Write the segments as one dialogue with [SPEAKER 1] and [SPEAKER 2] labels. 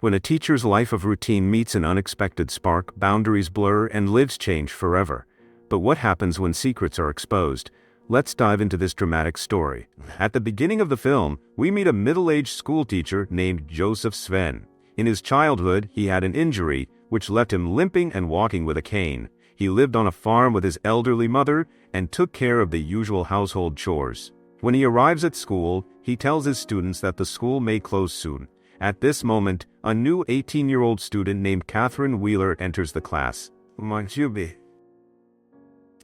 [SPEAKER 1] When a teacher's life of routine meets an unexpected spark, boundaries blur and lives change forever. But what happens when secrets are exposed? Let's dive into this dramatic story. At the beginning of the film, we meet a middle-aged schoolteacher named Joseph Sven. In his childhood, he had an injury, which left him limping and walking with a cane. He lived on a farm with his elderly mother and took care of the usual household chores. When he arrives at school, he tells his students that the school may close soon. At this moment, a new 18-year-old student named Catherine Wheeler enters the class. Might you be?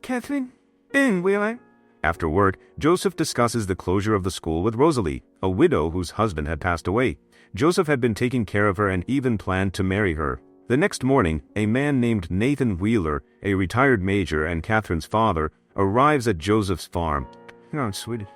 [SPEAKER 1] Catherine? Wheeler? After work, Joseph discusses the closure of the school with Rosalie, a widow whose husband had passed away. Joseph had been taking care of her and even planned to marry her. The next morning, a man named Nathan Wheeler, a retired major and Catherine's father, arrives at Joseph's farm. Oh, sweetie.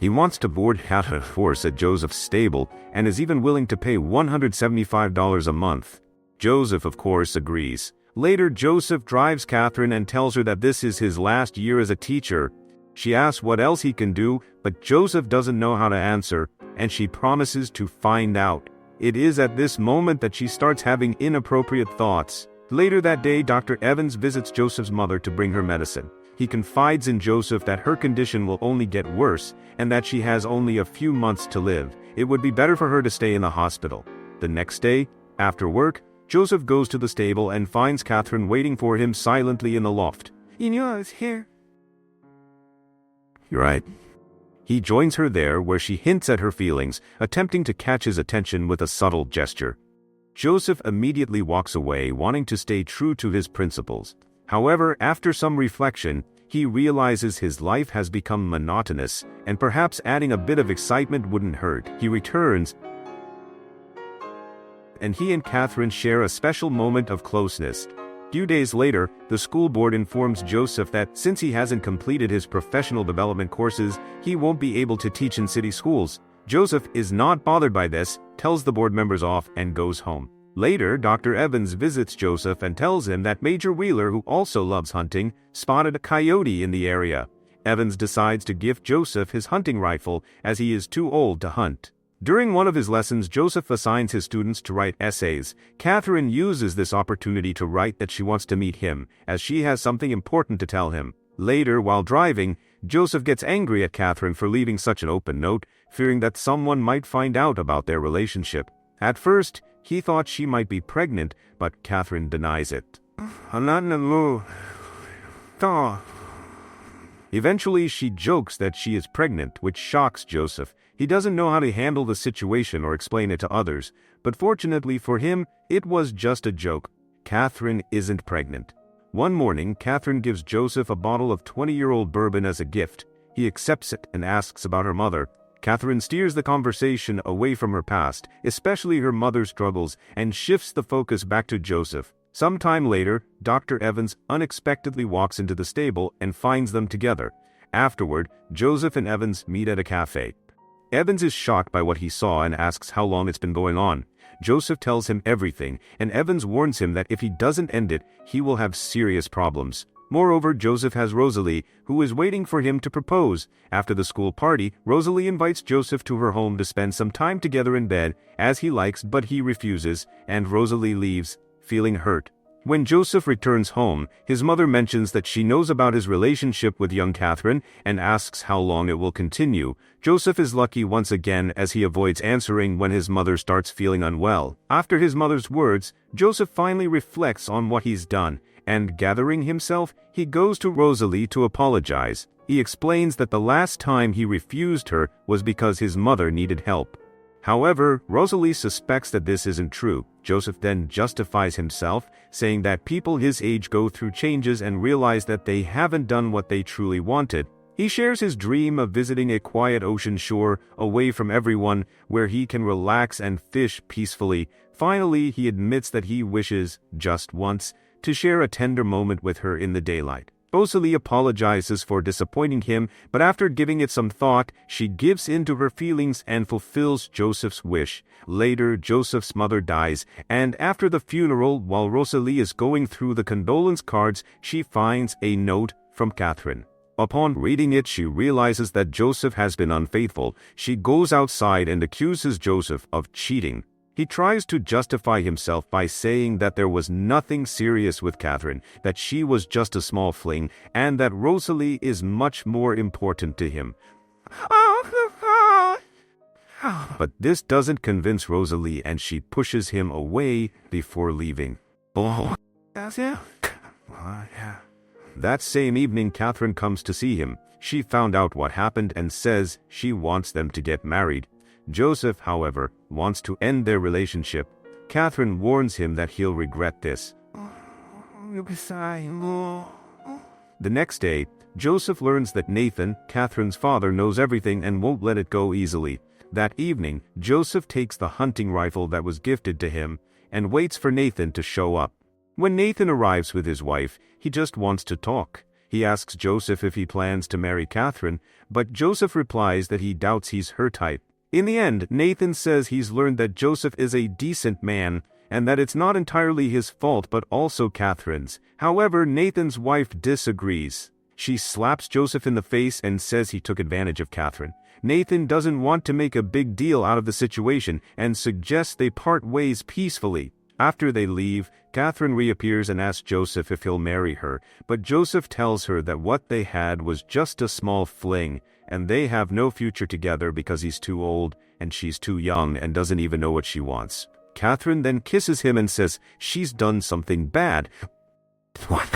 [SPEAKER 1] He wants to board out a horse at Joseph's stable and is even willing to pay $175 a month. Joseph, of course, agrees. Later, Joseph drives Catherine and tells her that this is his last year as a teacher. She asks what else he can do, but Joseph doesn't know how to answer, and she promises to find out. It is at this moment that she starts having inappropriate thoughts. Later that day, Dr. Evans visits Joseph's mother to bring her medicine. He confides in Joseph that her condition will only get worse and that she has only a few months to live. It would be better for her to stay in the hospital. The next day, after work, Joseph goes to the stable and finds Catherine waiting for him silently in the loft. You knew I was here. You're right. He joins her there where she hints at her feelings, attempting to catch his attention with a subtle gesture. Joseph immediately walks away, wanting to stay true to his principles. However, after some reflection, he realizes his life has become monotonous, and perhaps adding a bit of excitement wouldn't hurt. He returns, and he and Catherine share a special moment of closeness. A few days later, the school board informs Joseph that since he hasn't completed his professional development courses, he won't be able to teach in city schools. Joseph is not bothered by this, tells the board members off, and goes home. Later, Dr. Evans visits Joseph and tells him that Major Wheeler, who also loves hunting, spotted a coyote in the area. Evans decides to gift Joseph his hunting rifle as he is too old to hunt. During one of his lessons, Joseph assigns his students to write essays. Catherine uses this opportunity to write that she wants to meet him, as she has something important to tell him. Later, while driving, Joseph gets angry at Catherine for leaving such an open note, fearing that someone might find out about their relationship. At first, he thought she might be pregnant, but Catherine denies it. I'm not in the mood. Eventually, she jokes that she is pregnant, which shocks Joseph. He doesn't know how to handle the situation or explain it to others, but fortunately for him, it was just a joke. Catherine isn't pregnant. One morning, Catherine gives Joseph a bottle of 20-year-old bourbon as a gift. He accepts it and asks about her mother. Catherine steers the conversation away from her past, especially her mother's struggles, and shifts the focus back to Joseph. Sometime later, Dr. Evans unexpectedly walks into the stable and finds them together. Afterward, Joseph and Evans meet at a cafe. Evans is shocked by what he saw and asks how long it's been going on. Joseph tells him everything, and Evans warns him that if he doesn't end it, he will have serious problems. Moreover, Joseph has Rosalie, who is waiting for him to propose. After the school party, Rosalie invites Joseph to her home to spend some time together in bed, as he likes, but he refuses, and Rosalie leaves, feeling hurt. When Joseph returns home, his mother mentions that she knows about his relationship with young Catherine and asks how long it will continue. Joseph is lucky once again as he avoids answering when his mother starts feeling unwell. After his mother's words, Joseph finally reflects on what he's done, and gathering himself, he goes to Rosalie to apologize. He explains that the last time he refused her was because his mother needed help. However, Rosalie suspects that this isn't true. Joseph then justifies himself, saying that people his age go through changes and realize that they haven't done what they truly wanted. He shares his dream of visiting a quiet ocean shore, away from everyone, where he can relax and fish peacefully. Finally, he admits that he wishes, just once, to share a tender moment with her in the daylight. Rosalie apologizes for disappointing him, but after giving it some thought, she gives in to her feelings and fulfills Joseph's wish. Later, Joseph's mother dies, and after the funeral, while Rosalie is going through the condolence cards, she finds a note from Catherine. Upon reading it, she realizes that Joseph has been unfaithful. She goes outside and accuses Joseph of cheating. He tries to justify himself by saying that there was nothing serious with Catherine, that she was just a small fling, and that Rosalie is much more important to him. But this doesn't convince Rosalie, and she pushes him away before leaving. That same evening, Catherine comes to see him. She found out what happened and says she wants them to get married. Joseph, however, wants to end their relationship. Catherine warns him that he'll regret this. The next day, Joseph learns that Nathan, Catherine's father, knows everything and won't let it go easily. That evening, Joseph takes the hunting rifle that was gifted to him and waits for Nathan to show up. When Nathan arrives with his wife, he just wants to talk. He asks Joseph if he plans to marry Catherine, but Joseph replies that he doubts he's her type. In the end, Nathan says he's learned that Joseph is a decent man and that it's not entirely his fault but also Catherine's. However, Nathan's wife disagrees. She slaps Joseph in the face and says he took advantage of Catherine. Nathan doesn't want to make a big deal out of the situation and suggests they part ways peacefully. After they leave, Catherine reappears and asks Joseph if he'll marry her, but Joseph tells her that what they had was just a small fling, and they have no future together because he's too old and she's too young and doesn't even know what she wants. Catherine then kisses him and says she's done something bad. What?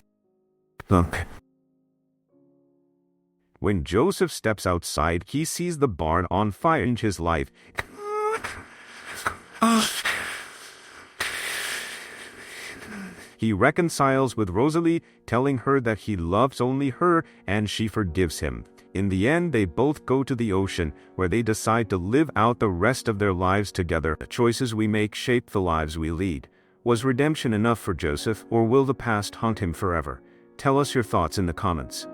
[SPEAKER 1] When Joseph steps outside, he sees the barn on fire in his life. He reconciles with Rosalie, telling her that he loves only her and she forgives him. In the end, they both go to the ocean, where they decide to live out the rest of their lives together. The choices we make shape the lives we lead. Was redemption enough for Joseph, or will the past haunt him forever? Tell us your thoughts in the comments.